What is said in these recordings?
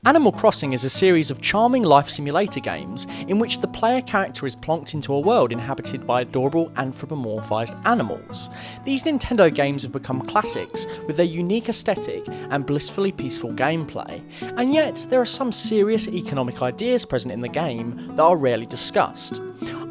Animal Crossing is a series of charming life simulator games in which the player character is plonked into a world inhabited by adorable anthropomorphised animals. These Nintendo games have become classics with their unique aesthetic and blissfully peaceful gameplay, and yet there are some serious economic ideas present in the game that are rarely discussed.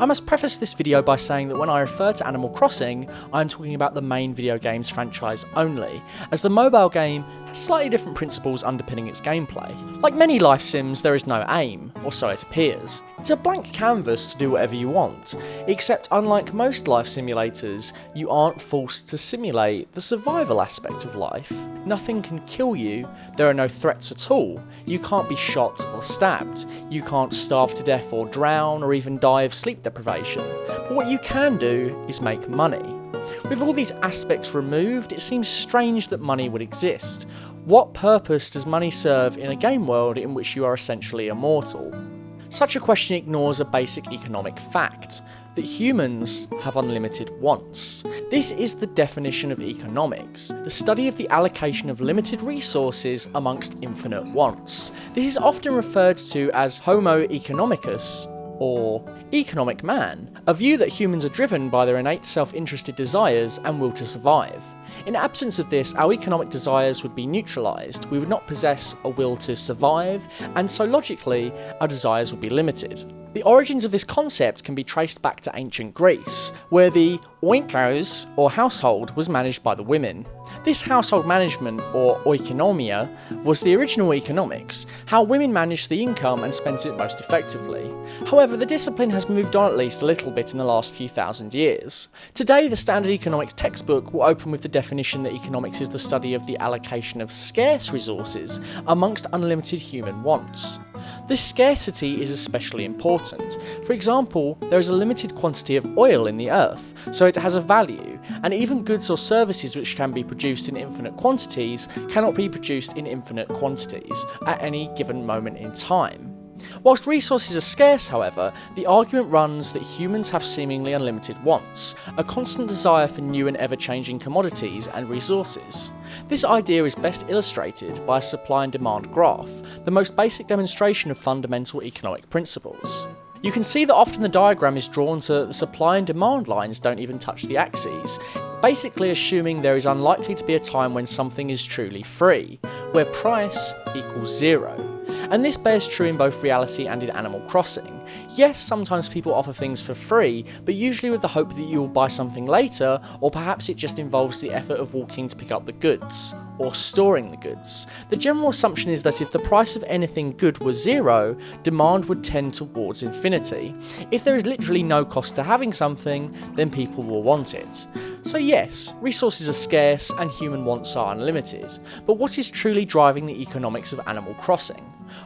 I must preface this video by saying that when I refer to Animal Crossing, I am talking about the main video games franchise only, as the mobile game has slightly different principles underpinning its gameplay. Like many life sims, there is no aim, or so it appears. It's a blank canvas to do whatever you want, except unlike most life simulators, you aren't forced to simulate the survival aspect of life. Nothing can kill you, there are no threats at all, you can't be shot or stabbed, you can't starve to death or drown or even die of sleep deprivation, but what you can do is make money. With all these aspects removed, it seems strange that money would exist. What purpose does money serve in a game world in which you are essentially immortal? Such a question ignores a basic economic fact, that humans have unlimited wants. This is the definition of economics, the study of the allocation of limited resources amongst infinite wants. This is often referred to as Homo economicus, or economic man, a view that humans are driven by their innate self-interested desires and will to survive. In absence of this, our economic desires would be neutralised, we would not possess a will to survive, and so logically, our desires would be limited. The origins of this concept can be traced back to ancient Greece, where the oikos, or household, was managed by the women. This household management, or oikonomia, was the original economics, how women managed the income and spent it most effectively. However, the discipline has moved on at least a little bit in the last few thousand years. Today, the standard economics textbook will open with the definition that economics is the study of the allocation of scarce resources amongst unlimited human wants. This scarcity is especially important. For example, there is a limited quantity of oil in the earth, so it has a value, and even goods or services which can be produced in infinite quantities cannot be produced in infinite quantities at any given moment in time. Whilst resources are scarce, however, the argument runs that humans have seemingly unlimited wants, a constant desire for new and ever-changing commodities and resources. This idea is best illustrated by a supply and demand graph, the most basic demonstration of fundamental economic principles. You can see that often the diagram is drawn so that the supply and demand lines don't even touch the axes, basically assuming there is unlikely to be a time when something is truly free, where price equals zero. And this bears true in both reality and in Animal Crossing. Yes, sometimes people offer things for free, but usually with the hope that you will buy something later, or perhaps it just involves the effort of walking to pick up the goods, or storing the goods. The general assumption is that if the price of anything good was zero, demand would tend towards infinity. If there is literally no cost to having something, then people will want it. So yes, resources are scarce and human wants are unlimited, but what is truly driving the economics of Animal Crossing?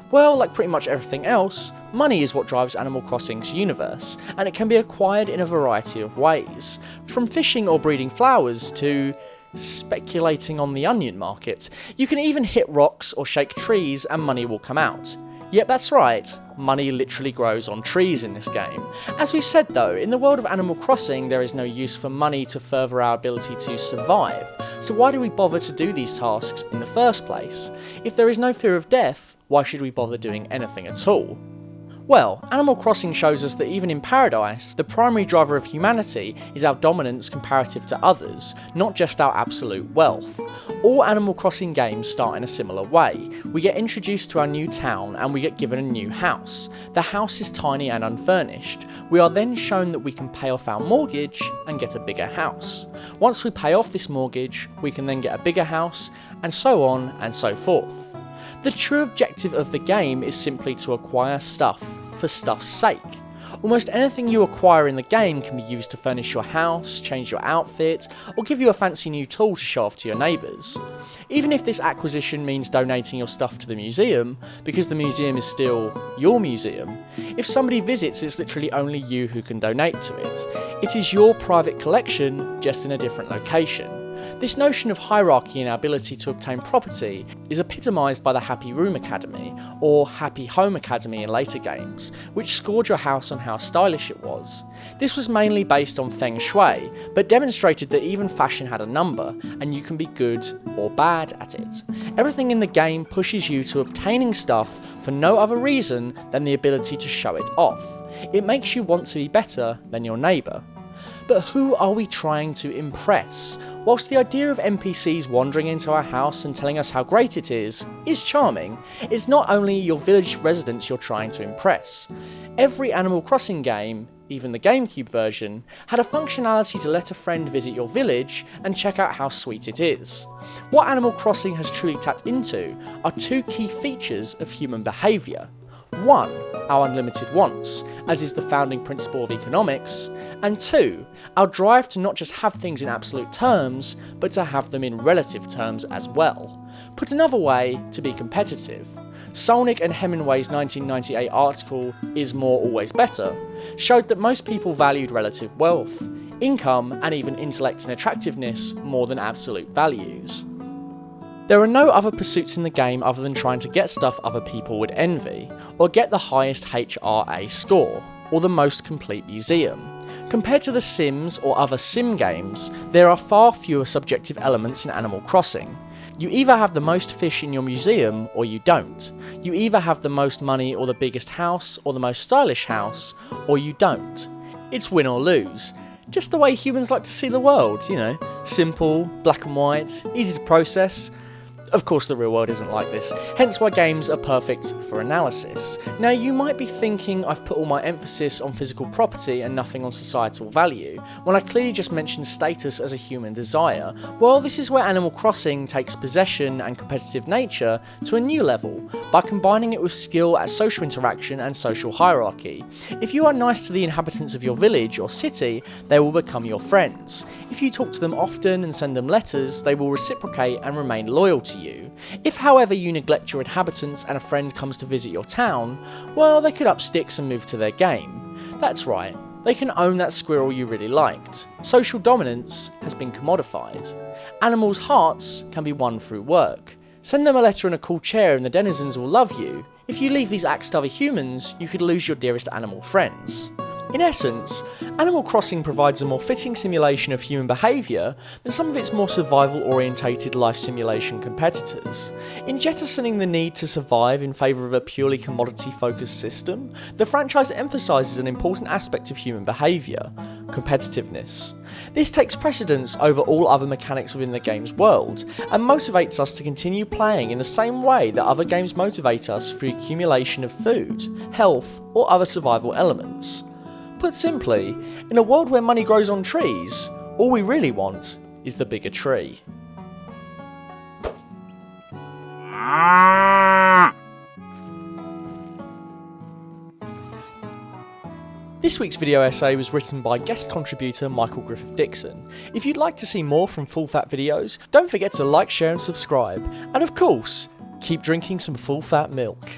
Well, like pretty much everything else, money is what drives Animal Crossing's universe, and it can be acquired in a variety of ways. From fishing or breeding flowers to speculating on the onion market. You can even hit rocks or shake trees and money will come out. Yep, that's right, money literally grows on trees in this game. As we've said though, in the world of Animal Crossing there is no use for money to further our ability to survive, so why do we bother to do these tasks in the first place? If there is no fear of death, why should we bother doing anything at all? Well, Animal Crossing shows us that even in paradise, the primary driver of humanity is our dominance comparative to others, not just our absolute wealth. All Animal Crossing games start in a similar way. We get introduced to our new town and we get given a new house. The house is tiny and unfurnished. We are then shown that we can pay off our mortgage and get a bigger house. Once we pay off this mortgage, we can then get a bigger house, and so on and so forth. The true objective of the game is simply to acquire stuff for stuff's sake. Almost anything you acquire in the game can be used to furnish your house, change your outfit, or give you a fancy new tool to show off to your neighbours. Even if this acquisition means donating your stuff to the museum, because the museum is still your museum, if somebody visits it's literally only you who can donate to it. It is your private collection, just in a different location. This notion of hierarchy in our ability to obtain property is epitomised by the Happy Room Academy, or Happy Home Academy in later games, which scored your house on how stylish it was. This was mainly based on feng shui, but demonstrated that even fashion had a number, and you can be good or bad at it. Everything in the game pushes you to obtaining stuff for no other reason than the ability to show it off. It makes you want to be better than your neighbour. But who are we trying to impress? Whilst the idea of NPCs wandering into our house and telling us how great it is charming, it's not only your village residents you're trying to impress. Every Animal Crossing game, even the GameCube version, had a functionality to let a friend visit your village and check out how sweet it is. What Animal Crossing has truly tapped into are two key features of human behaviour. One, our unlimited wants, as is the founding principle of economics, and two, our drive to not just have things in absolute terms, but to have them in relative terms as well. Put another way, to be competitive. Solnick and Hemingway's 1998 article, Is More Always Better?, showed that most people valued relative wealth, income, and even intellect and attractiveness more than absolute values. There are no other pursuits in the game other than trying to get stuff other people would envy, or get the highest HRA score, or the most complete museum. Compared to The Sims or other sim games, there are far fewer subjective elements in Animal Crossing. You either have the most fish in your museum, or you don't. You either have the most money or the biggest house, or the most stylish house, or you don't. It's win or lose. Just the way humans like to see the world, you know. Simple, black and white, easy to process. Of course the real world isn't like this, hence why games are perfect for analysis. Now you might be thinking I've put all my emphasis on physical property and nothing on societal value, when I clearly just mentioned status as a human desire. Well, this is where Animal Crossing takes possession and competitive nature to a new level, by combining it with skill at social interaction and social hierarchy. If you are nice to the inhabitants of your village or city, they will become your friends. If you talk to them often and send them letters, they will reciprocate and remain loyal to you. If, however, you neglect your inhabitants and a friend comes to visit your town, well, they could up sticks and move to their game. That's right, they can own that squirrel you really liked. Social dominance has been commodified. Animals' hearts can be won through work. Send them a letter and a cool chair and the denizens will love you. If you leave these acts to other humans, you could lose your dearest animal friends. In essence, Animal Crossing provides a more fitting simulation of human behaviour than some of its more survival-orientated life simulation competitors. In jettisoning the need to survive in favour of a purely commodity-focused system, the franchise emphasises an important aspect of human behaviour: competitiveness. This takes precedence over all other mechanics within the game's world, and motivates us to continue playing in the same way that other games motivate us through accumulation of food, health, or other survival elements. Put simply, in a world where money grows on trees, all we really want is the bigger tree. This week's video essay was written by guest contributor Michael Griffith-Dixon. If you'd like to see more from Full Fat videos, don't forget to like, share and subscribe. And of course, keep drinking some full fat milk.